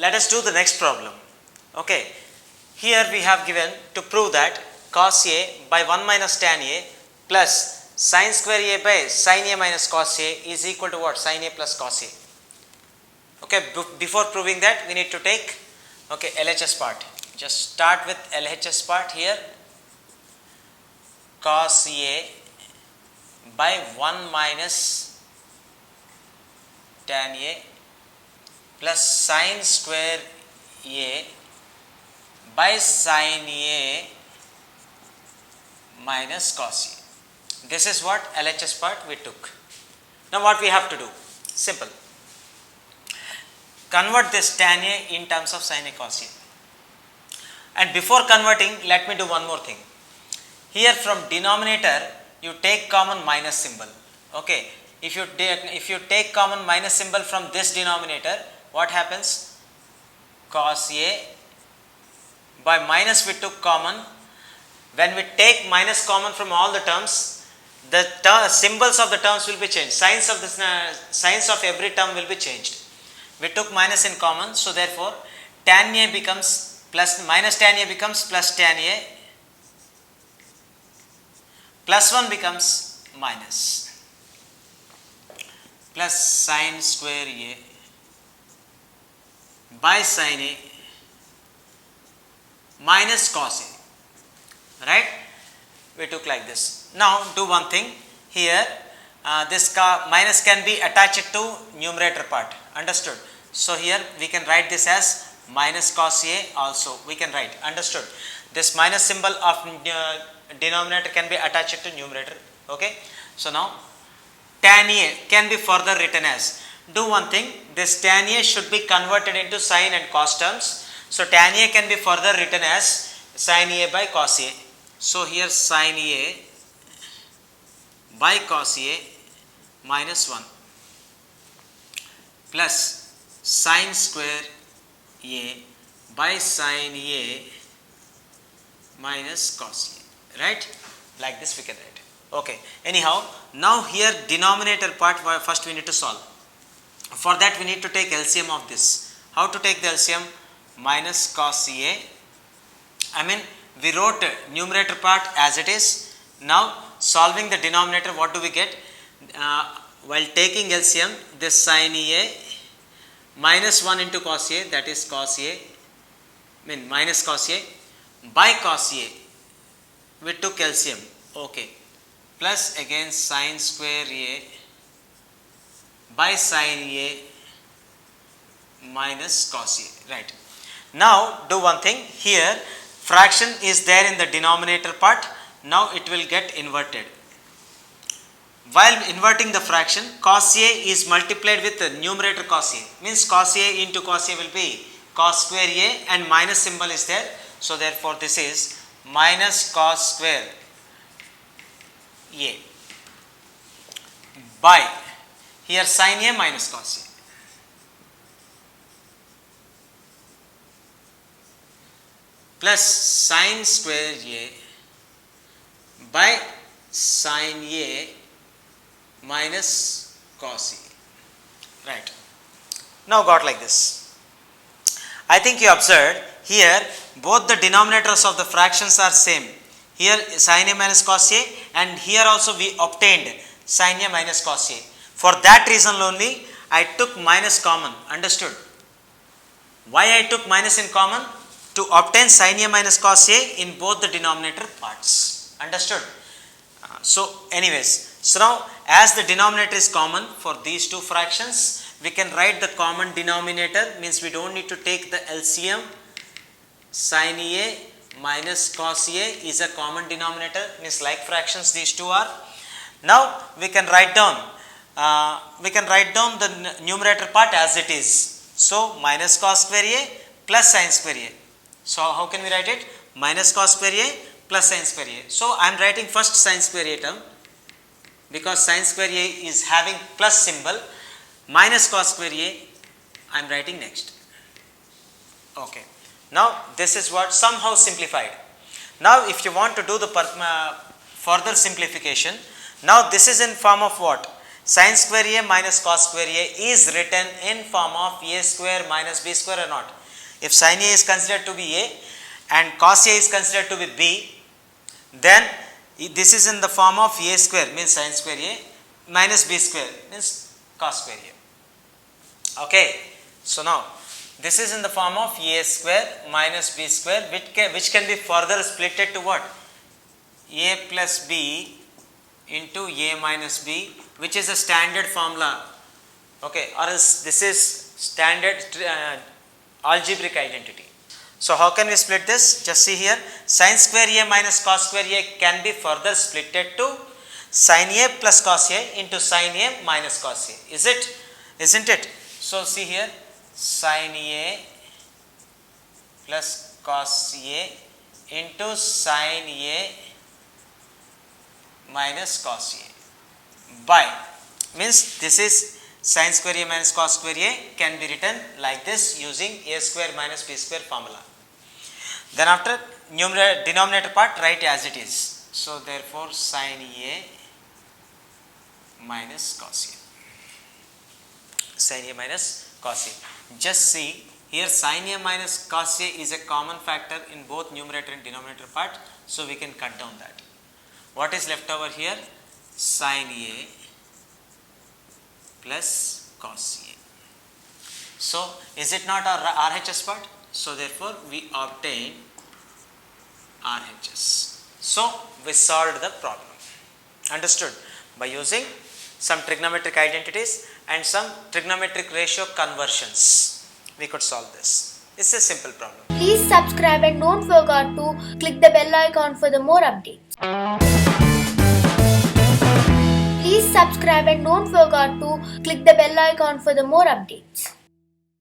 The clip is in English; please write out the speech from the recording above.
let us do the next problem. Okay, here we have given to prove that cos A by 1 minus tan A plus sin square A by sin A minus cos A is equal to what? Sin A plus cos A. Okay, before proving that we need to take LHS part. Just start with LHS part here. Cos A by 1 minus tan A plus sin square A by sin A minus cos A. This is what LHS part we took. Now what we have to do? Simple. Convert this tan A in terms of sin A cos A. And before converting, let me do one more thing. Here from denominator you take common minus symbol. Okay, if you take common minus symbol from this denominator, what happens? Cos A by minus we took common. When we take minus common from all the terms, the symbols of the terms will be changed. Signs of every term will be changed. We took minus in common, so therefore tan A becomes plus, minus tan A becomes plus tan A, plus 1 becomes minus, plus sin square A by sin A minus cos A, right? We took like this. Now do one thing here, this minus can be attached to numerator part, understood? So here we can write this as minus cos A also, we can write, understood? This minus symbol of denominator can be attached to numerator. Okay, so now tan A can be further written as, do one thing, this tan A should be converted into sin and cos terms. So tan A can be further written as sin A by cos A. So here sin A by cos A minus 1 plus sin square A by sin A minus cos A, right? Like this we can write. Okay, anyhow, now here denominator part first we need to solve. For that we need to take LCM of this. How to take the LCM? Minus cos A. We wrote numerator part as it is. Now solving the denominator, what do we get? While taking LCM, this sin A minus 1 into cos A, that is cos A, minus cos A by cos A, we took LCM, okay, plus again sin square A by sin A minus cos A, right? Now do one thing, here fraction is there in the denominator part, now it will get inverted. While inverting the fraction, cos A is multiplied with the numerator cos A, means cos A into cos A will be cos square A and minus symbol is there. So therefore this is minus cos square A by, here sin A minus cos A. Plus sin square A by sin A minus cos A, right? Now got like this. I think you observed here both the denominators of the fractions are same. Here sin A minus cos A, and here also we obtained sin A minus cos A. For that reason only I took minus common, understood? Why I took minus in common? To obtain sin A minus cos A in both the denominator parts, understood? So anyways, so now as the denominator is common for these two fractions, we can write the common denominator, means we don't need to take the LCM. Sin A minus cos A is a common denominator, means like fractions these two are. Now we can write down the numerator part as it is. So minus cos square A plus sin square A. So how can we write it? Minus cos square A plus sin square A. So I am writing first sin square A term, because sin square A is having plus symbol. Minus cos square A I am writing next. Okay. Now this is what somehow simplified. Now if you want to do the further simplification, now this is in form of what? Sin square A minus cos square A is written in form of A square minus B square or not? If sin A is considered to be A and cos A is considered to be B, then this is in the form of A square means sin square A minus B square means cos square A. Okay, so now this is in the form of A square minus B square which can be further splitted to what? A plus B into A minus B, which is a standard formula, okay, or else this is standard algebraic identity. So how can we split this? Just see here, sin square A minus cos square A can be further splitted to sin A plus cos A into sin A minus cos A. Is it? Isn't it? So see here, sin A plus cos A into sin A minus cos A by, means this is sin square A minus cos square A can be written like this using A square minus B square formula. Then after denominator part, write as it is. So therefore sin A minus cos A. Sin A minus cos A. Just see here, sin A minus cos A is a common factor in both numerator and denominator part, so we can cut down that. What is left over here? Sin A plus cos A. So is it not our RHS part? So therefore we obtain RHS. So we solved the problem. Understood? By using some trigonometric identities and some trigonometric ratio conversions, we could solve this. It's a simple problem. Please subscribe and don't forget to click the bell icon for the more updates. Please subscribe and don't forget to click the bell icon for the more updates.